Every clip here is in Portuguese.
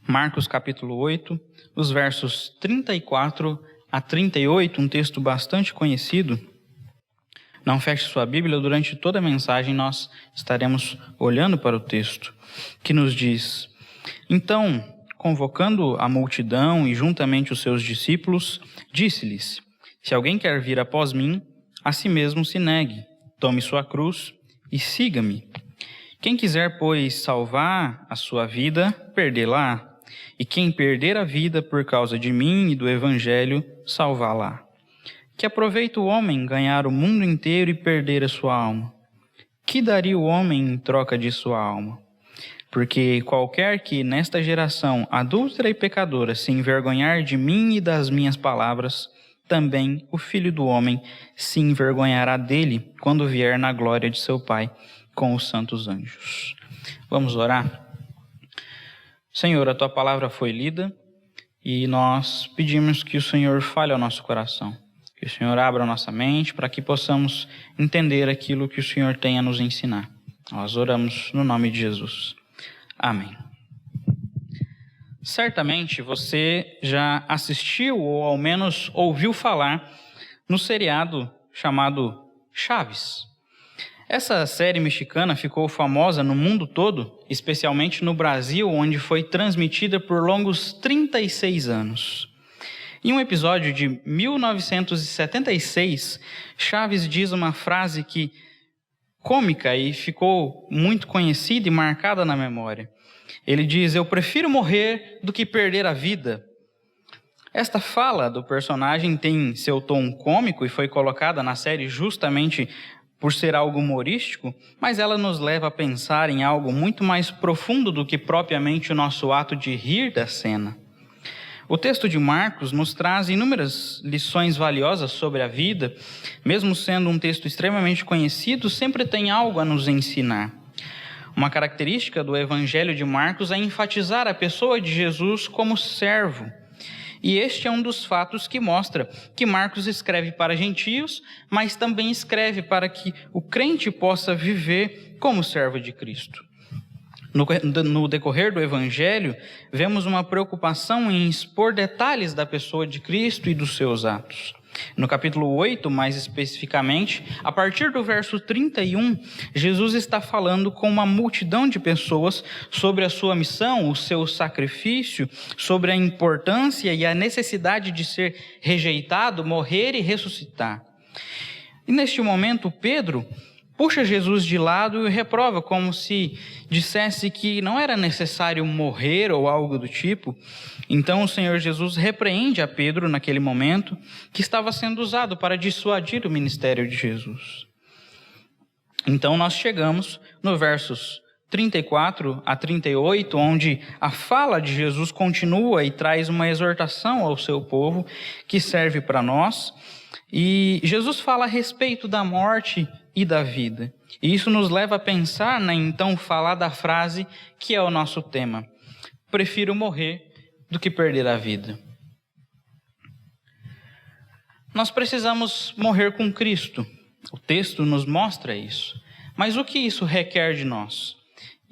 Marcos capítulo 8, os versos 34 a 38, um texto bastante conhecido. Não feche sua Bíblia, durante toda a mensagem nós estaremos olhando para o texto, que nos diz: Então, convocando a multidão e juntamente os seus discípulos, disse-lhes: Se alguém quer vir após mim, a si mesmo se negue, tome sua cruz e siga-me. Quem quiser, pois, salvar a sua vida, perdê-la. E quem perder a vida por causa de mim e do Evangelho, salvá-la. Que aproveita o homem ganhar o mundo inteiro e perder a sua alma? Que daria o homem em troca de sua alma? Porque qualquer que nesta geração adúltera e pecadora se envergonhar de mim e das minhas palavras, também o Filho do Homem se envergonhará dele quando vier na glória de seu Pai com os santos anjos. Vamos orar? Senhor, a Tua palavra foi lida e nós pedimos que o Senhor fale ao nosso coração. Que o Senhor abra a nossa mente para que possamos entender aquilo que o Senhor tem a nos ensinar. Nós oramos no nome de Jesus. Amém. Certamente você já assistiu ou ao menos ouviu falar no seriado chamado Chaves. Essa série mexicana ficou famosa no mundo todo, especialmente no Brasil, onde foi transmitida por longos 36 anos. Em um episódio de 1976, Chaves diz uma frase cômica e ficou muito conhecida e marcada na memória. Ele diz: eu prefiro morrer do que perder a vida. Esta fala do personagem tem seu tom cômico e foi colocada na série justamente por ser algo humorístico, mas ela nos leva a pensar em algo muito mais profundo do que propriamente o nosso ato de rir da cena. O texto de Marcos nos traz inúmeras lições valiosas sobre a vida. Mesmo sendo um texto extremamente conhecido, sempre tem algo a nos ensinar. Uma característica do Evangelho de Marcos é enfatizar a pessoa de Jesus como servo. E este é um dos fatos que mostra que Marcos escreve para gentios, mas também escreve para que o crente possa viver como servo de Cristo. No decorrer do Evangelho, vemos uma preocupação em expor detalhes da pessoa de Cristo e dos seus atos. No capítulo 8, mais especificamente, a partir do verso 31, Jesus está falando com uma multidão de pessoas sobre a sua missão, o seu sacrifício, sobre a importância e a necessidade de ser rejeitado, morrer e ressuscitar. E neste momento, Pedro puxa Jesus de lado e o reprova, como se dissesse que não era necessário morrer ou algo do tipo. Então o Senhor Jesus repreende a Pedro naquele momento, que estava sendo usado para dissuadir o ministério de Jesus. Então nós chegamos no versos 34 a 38, onde a fala de Jesus continua e traz uma exortação ao seu povo que serve para nós. E Jesus fala a respeito da morte e da vida. E isso nos leva a pensar na então falada frase que é o nosso tema: prefiro morrer do que perder a vida. Nós precisamos morrer com Cristo. O texto nos mostra isso. Mas o que isso requer de nós?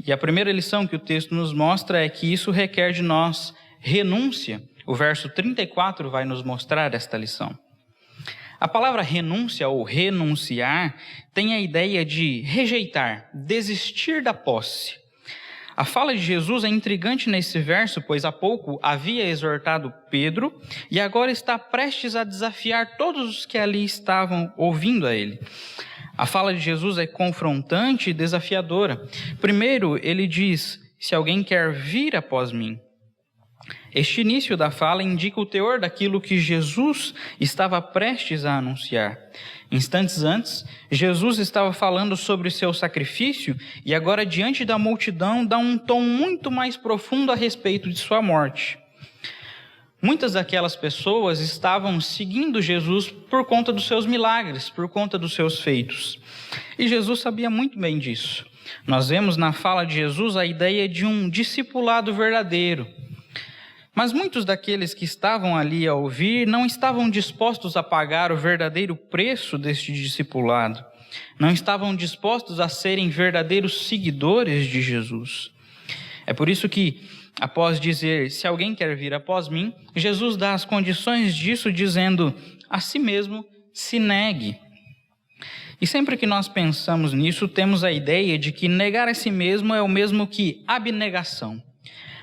E a primeira lição que o texto nos mostra é que isso requer de nós renúncia. O verso 34 vai nos mostrar esta lição. A palavra renúncia ou renunciar tem a ideia de rejeitar, desistir da posse. A fala de Jesus é intrigante nesse verso, pois há pouco havia exortado Pedro e agora está prestes a desafiar todos os que ali estavam ouvindo a ele. A fala de Jesus é confrontante e desafiadora. Primeiro, ele diz: se alguém quer vir após mim. Este início da fala indica o teor daquilo que Jesus estava prestes a anunciar. Instantes antes, Jesus estava falando sobre o seu sacrifício e agora, diante da multidão, dá um tom muito mais profundo a respeito de sua morte. Muitas daquelas pessoas estavam seguindo Jesus por conta dos seus milagres, por conta dos seus feitos. E Jesus sabia muito bem disso. Nós vemos na fala de Jesus a ideia de um discipulado verdadeiro. Mas muitos daqueles que estavam ali a ouvir não estavam dispostos a pagar o verdadeiro preço deste discipulado. Não estavam dispostos a serem verdadeiros seguidores de Jesus. É por isso que após dizer, se alguém quer vir após mim, Jesus dá as condições disso dizendo, a si mesmo se negue. E sempre que nós pensamos nisso, temos a ideia de que negar a si mesmo é o mesmo que abnegação.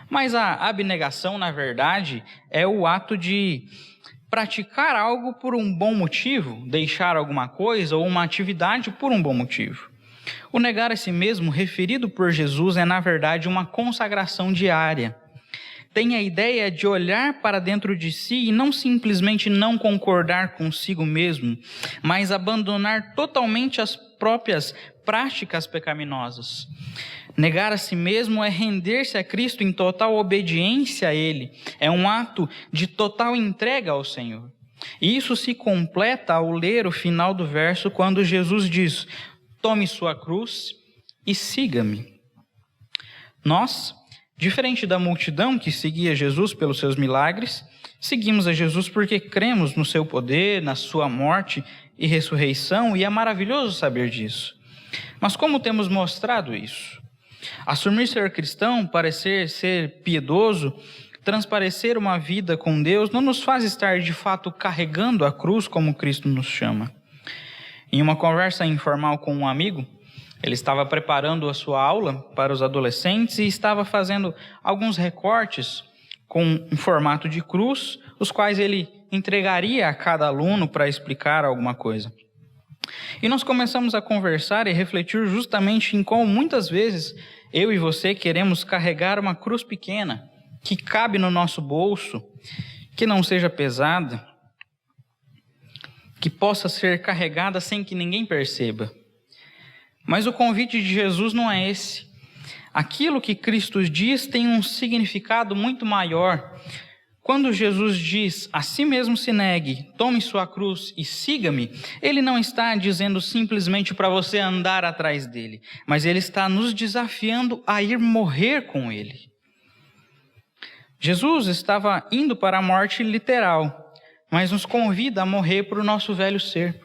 Mas a abnegação, na verdade, é o ato de praticar algo por um bom motivo, deixar alguma coisa ou uma atividade por um bom motivo. O negar a si mesmo, referido por Jesus, é, na verdade, uma consagração diária. Tem a ideia de olhar para dentro de si e não simplesmente não concordar consigo mesmo, mas abandonar totalmente as próprias práticas pecaminosas. Negar a si mesmo é render-se a Cristo em total obediência a Ele. É um ato de total entrega ao Senhor. E isso se completa ao ler o final do verso, quando Jesus diz, tome sua cruz e siga-me. Nós, diferente da multidão que seguia Jesus pelos seus milagres, seguimos a Jesus porque cremos no seu poder, na sua morte e ressurreição, e é maravilhoso saber disso. Mas como temos mostrado isso? Assumir ser cristão, parecer ser piedoso, transparecer uma vida com Deus, não nos faz estar de fato carregando a cruz como Cristo nos chama. Em uma conversa informal com um amigo, ele estava preparando a sua aula para os adolescentes e estava fazendo alguns recortes com um formato de cruz, os quais ele entregaria a cada aluno para explicar alguma coisa. E nós começamos a conversar e refletir justamente em como muitas vezes eu e você queremos carregar uma cruz pequena, que cabe no nosso bolso, que não seja pesada, que possa ser carregada sem que ninguém perceba. Mas o convite de Jesus não é esse. Aquilo que Cristo diz tem um significado muito maior. Quando Jesus diz, a si mesmo se negue, tome sua cruz e siga-me, ele não está dizendo simplesmente para você andar atrás dele, mas ele está nos desafiando a ir morrer com ele. Jesus estava indo para a morte literal, mas nos convida a morrer para o nosso velho ser.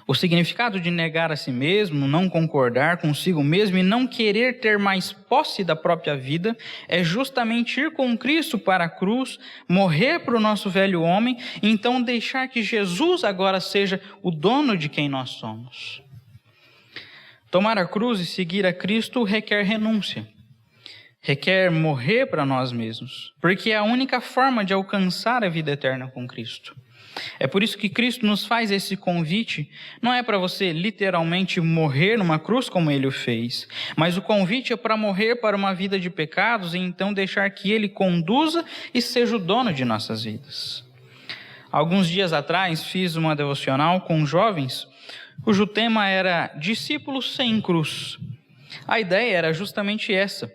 O significado de negar a si mesmo, não concordar consigo mesmo e não querer ter mais posse da própria vida é justamente ir com Cristo para a cruz, morrer para o nosso velho homem e então deixar que Jesus agora seja o dono de quem nós somos. Tomar a cruz e seguir a Cristo requer renúncia, requer morrer para nós mesmos, porque é a única forma de alcançar a vida eterna com Cristo. É por isso que Cristo nos faz esse convite, não é para você literalmente morrer numa cruz como Ele o fez, mas o convite é para morrer para uma vida de pecados e então deixar que Ele conduza e seja o dono de nossas vidas. Alguns dias atrás fiz uma devocional com jovens, cujo tema era Discípulos sem cruz. A ideia era justamente essa.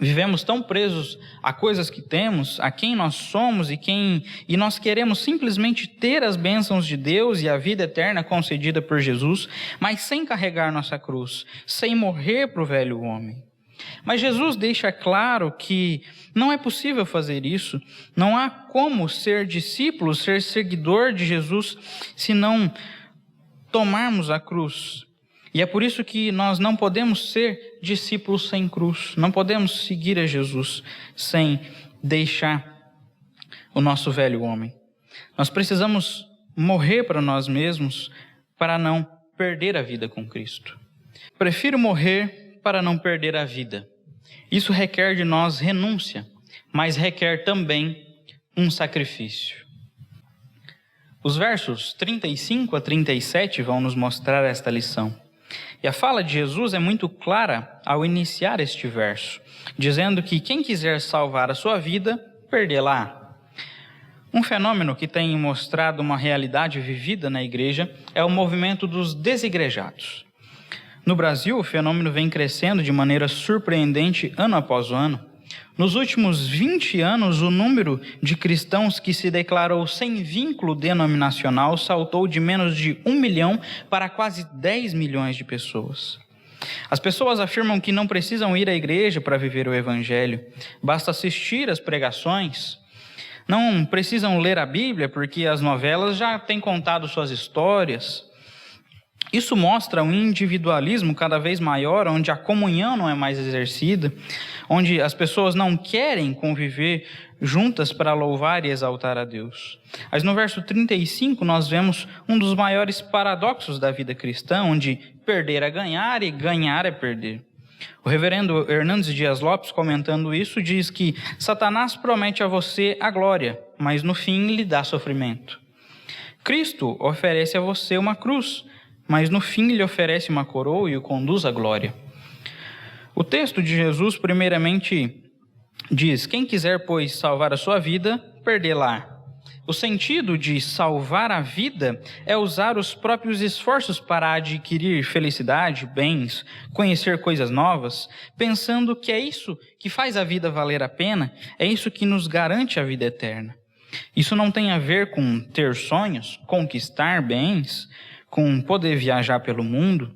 Vivemos tão presos a coisas que temos, a quem nós somos e nós queremos simplesmente ter as bênçãos de Deus e a vida eterna concedida por Jesus, mas sem carregar nossa cruz, sem morrer para o velho homem. Mas Jesus deixa claro que não é possível fazer isso, não há como ser discípulo, ser seguidor de Jesus, se não tomarmos a cruz. E é por isso que nós não podemos ser discípulos sem cruz, não podemos seguir a Jesus sem deixar o nosso velho homem. Nós precisamos morrer para nós mesmos para não perder a vida com Cristo. Prefiro morrer para não perder a vida. Isso requer de nós renúncia, mas requer também um sacrifício. Os versos 35 a 37 vão nos mostrar esta lição. E a fala de Jesus é muito clara ao iniciar este verso, dizendo que quem quiser salvar a sua vida, perdê-la. Um fenômeno que tem mostrado uma realidade vivida na igreja é o movimento dos desigrejados. No Brasil, o fenômeno vem crescendo de maneira surpreendente ano após ano. Nos últimos 20 anos, o número de cristãos que se declarou sem vínculo denominacional saltou de menos de 1 milhão para quase 10 milhões de pessoas. As pessoas afirmam que não precisam ir à igreja para viver o evangelho, basta assistir às pregações. Não precisam ler a Bíblia porque as novelas já têm contado suas histórias. Isso mostra um individualismo cada vez maior, onde a comunhão não é mais exercida, onde as pessoas não querem conviver juntas para louvar e exaltar a Deus. Mas no verso 35 nós vemos um dos maiores paradoxos da vida cristã, onde perder é ganhar e ganhar é perder. O reverendo Hernandes Dias Lopes, comentando isso, diz que Satanás promete a você a glória, mas no fim lhe dá sofrimento. Cristo oferece a você uma cruz, mas no fim lhe oferece uma coroa e o conduz à glória. O texto de Jesus, primeiramente, diz: quem quiser, pois, salvar a sua vida, perdê-la. O sentido de salvar a vida é usar os próprios esforços para adquirir felicidade, bens, conhecer coisas novas, pensando que é isso que faz a vida valer a pena, é isso que nos garante a vida eterna. Isso não tem a ver com ter sonhos, conquistar bens, com poder viajar pelo mundo,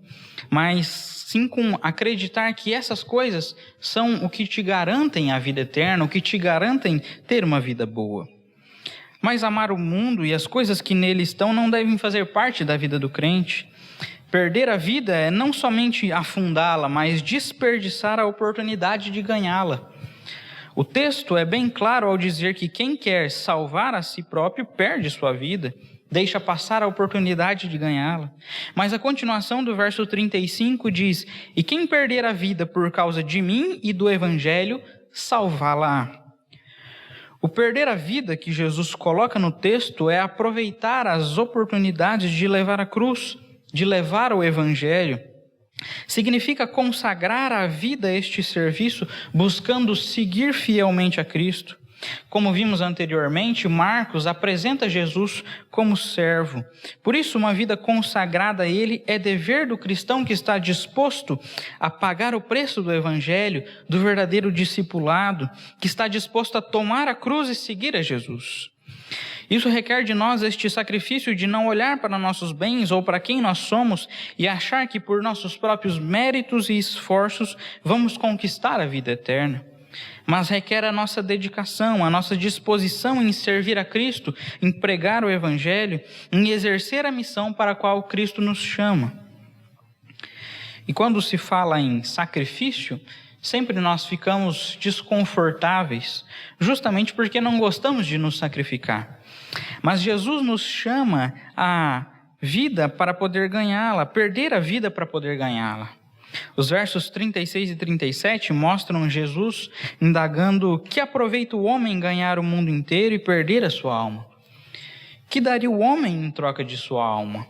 mas sim com acreditar que essas coisas são o que te garantem a vida eterna, o que te garantem ter uma vida boa. Mas amar o mundo e as coisas que nele estão não devem fazer parte da vida do crente. Perder a vida é não somente afundá-la, mas desperdiçar a oportunidade de ganhá-la. O texto é bem claro ao dizer que quem quer salvar a si próprio perde sua vida, deixa passar a oportunidade de ganhá-la. Mas a continuação do verso 35 diz: e quem perder a vida por causa de mim e do evangelho, salvá-la. O perder a vida que Jesus coloca no texto é aproveitar as oportunidades de levar a cruz, de levar o evangelho. Significa consagrar a vida a este serviço, buscando seguir fielmente a Cristo. Como vimos anteriormente, Marcos apresenta Jesus como servo. Por isso, uma vida consagrada a Ele é dever do cristão que está disposto a pagar o preço do Evangelho, do verdadeiro discipulado, que está disposto a tomar a cruz e seguir a Jesus. Isso requer de nós este sacrifício de não olhar para nossos bens ou para quem nós somos e achar que por nossos próprios méritos e esforços vamos conquistar a vida eterna. Mas requer a nossa dedicação, a nossa disposição em servir a Cristo, em pregar o Evangelho, em exercer a missão para a qual Cristo nos chama. E quando se fala em sacrifício, sempre nós ficamos desconfortáveis, justamente porque não gostamos de nos sacrificar. Mas Jesus nos chama a vida para poder ganhá-la, perder a vida para poder ganhá-la. Os versos 36 e 37 mostram Jesus indagando: que aproveita o homem ganhar o mundo inteiro e perder a sua alma? Que daria o homem em troca de sua alma?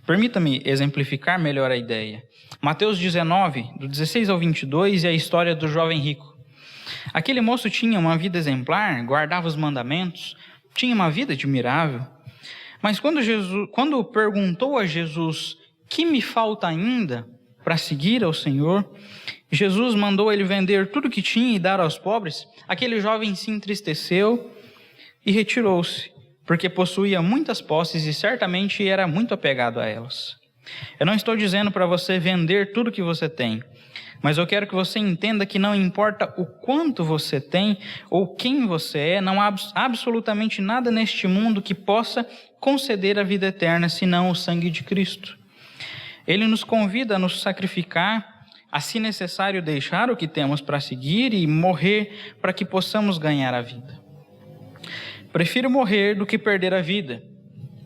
Permita-me exemplificar melhor a ideia. Mateus 19, do 16 ao 22, é a história do jovem rico. Aquele moço tinha uma vida exemplar, guardava os mandamentos, tinha uma vida admirável. Mas quando perguntou a Jesus: que me falta ainda para seguir ao Senhor, Jesus mandou ele vender tudo que tinha e dar aos pobres. Aquele jovem se entristeceu e retirou-se, porque possuía muitas posses e certamente era muito apegado a elas. Eu não estou dizendo para você vender tudo que você tem, mas eu quero que você entenda que não importa o quanto você tem ou quem você é, não há absolutamente nada neste mundo que possa conceder a vida eterna, senão o sangue de Cristo. Ele nos convida a nos sacrificar, a, se necessário, deixar o que temos para seguir e morrer para que possamos ganhar a vida. Prefiro morrer do que perder a vida.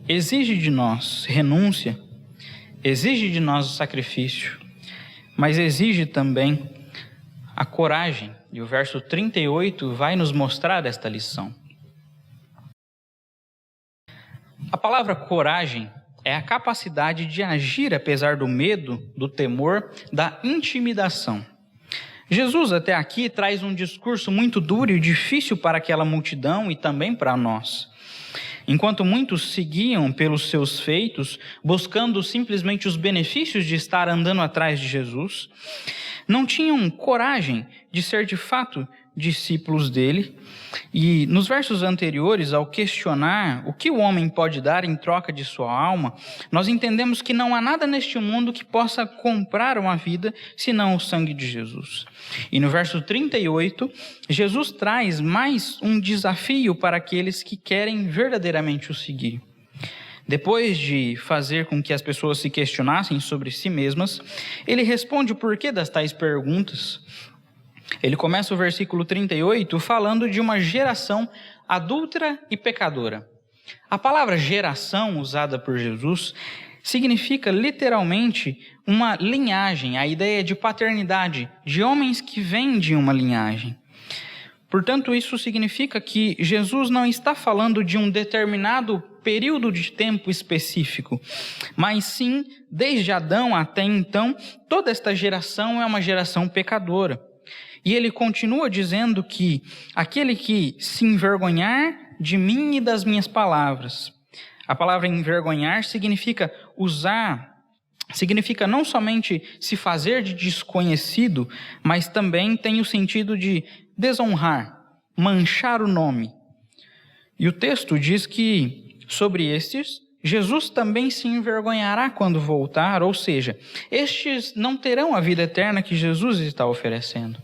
Exige de nós renúncia, exige de nós o sacrifício, mas exige também a coragem. E o verso 38 vai nos mostrar esta lição. A palavra coragem é a capacidade de agir apesar do medo, do temor, da intimidação. Jesus até aqui traz um discurso muito duro e difícil para aquela multidão e também para nós. Enquanto muitos seguiam pelos seus feitos, buscando simplesmente os benefícios de estar andando atrás de Jesus, não tinham coragem de ser de fato discípulos dele. E nos versos anteriores, ao questionar o que o homem pode dar em troca de sua alma, nós entendemos que não há nada neste mundo que possa comprar uma vida senão o sangue de Jesus. E no verso 38, Jesus traz mais um desafio para aqueles que querem verdadeiramente o seguir. Depois de fazer com que as pessoas se questionassem sobre si mesmas, ele responde o porquê das tais perguntas. Ele começa o versículo 38 falando de uma geração adúltera e pecadora. A palavra geração usada por Jesus significa literalmente uma linhagem, a ideia de paternidade, de homens que vêm de uma linhagem. Portanto, isso significa que Jesus não está falando de um determinado período de tempo específico, mas sim, desde Adão até então, toda esta geração é uma geração pecadora. E ele continua dizendo que aquele que se envergonhar de mim e das minhas palavras. A palavra envergonhar significa não somente se fazer de desconhecido, mas também tem o sentido de desonrar, manchar o nome. E o texto diz que sobre estes, Jesus também se envergonhará quando voltar, ou seja, estes não terão a vida eterna que Jesus está oferecendo.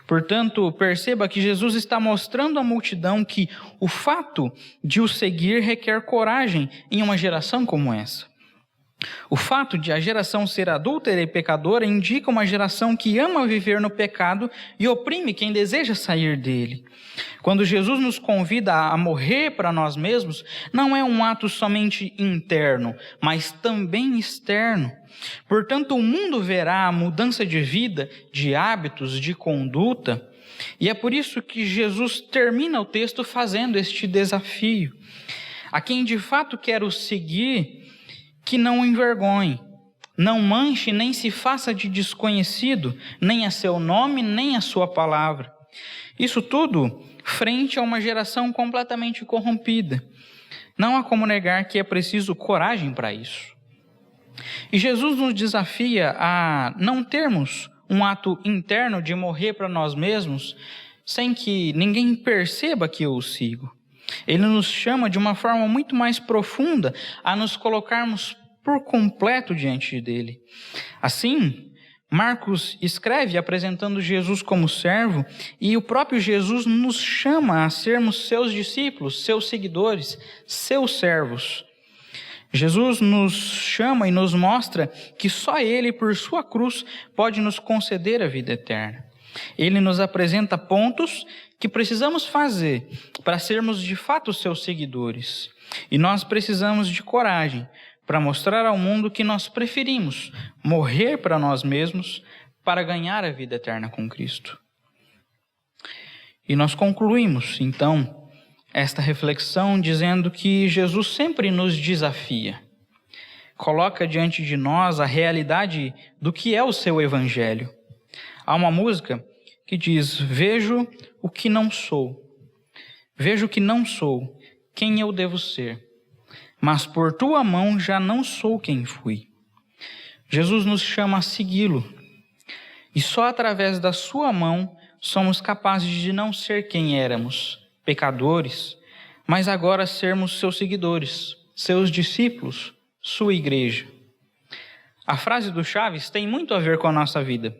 Portanto, perceba que Jesus está mostrando à multidão que o fato de o seguir requer coragem em uma geração como essa. O fato de a geração ser adúltera e pecadora indica uma geração que ama viver no pecado e oprime quem deseja sair dele. Quando Jesus nos convida a morrer para nós mesmos, não é um ato somente interno, mas também externo. Portanto, o mundo verá a mudança de vida, de hábitos, de conduta, e é por isso que Jesus termina o texto fazendo este desafio. A quem de fato quer o seguir, que não o envergonhe, não manche nem se faça de desconhecido, nem a seu nome, nem a sua palavra. Isso tudo frente a uma geração completamente corrompida. Não há como negar que é preciso coragem para isso. E Jesus nos desafia a não termos um ato interno de morrer para nós mesmos, sem que ninguém perceba que eu o sigo. Ele nos chama de uma forma muito mais profunda a nos colocarmos por completo diante dele. Assim, Marcos escreve apresentando Jesus como servo, e o próprio Jesus nos chama a sermos seus discípulos, seus seguidores, seus servos. Jesus nos chama e nos mostra que só Ele, por sua cruz, pode nos conceder a vida eterna. Ele nos apresenta pontos que precisamos fazer para sermos de fato seus seguidores. E nós precisamos de coragem para mostrar ao mundo que nós preferimos morrer para nós mesmos para ganhar a vida eterna com Cristo. E nós concluímos, então, esta reflexão dizendo que Jesus sempre nos desafia. Coloca diante de nós a realidade do que é o seu evangelho. Há uma música que diz: vejo o que não sou. Vejo que não sou quem eu devo ser. Mas por tua mão já não sou quem fui. Jesus nos chama a segui-lo. E só através da sua mão somos capazes de não ser quem éramos, pecadores, mas agora sermos seus seguidores, seus discípulos, sua igreja. A frase do Chaves tem muito a ver com a nossa vida.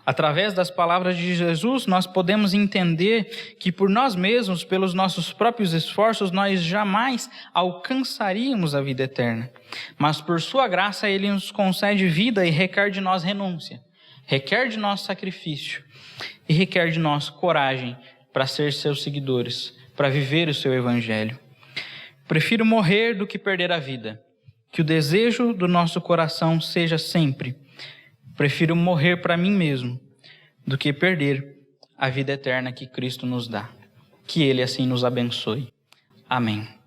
Através das palavras de Jesus, nós podemos entender que por nós mesmos, pelos nossos próprios esforços, nós jamais alcançaríamos a vida eterna. Mas por sua graça, Ele nos concede vida e requer de nós renúncia, requer de nós sacrifício e requer de nós coragem para ser seus seguidores, para viver o seu evangelho. Prefiro morrer do que perder a vida. Que o desejo do nosso coração seja sempre: prefiro morrer para mim mesmo do que perder a vida eterna que Cristo nos dá. Que Ele assim nos abençoe. Amém.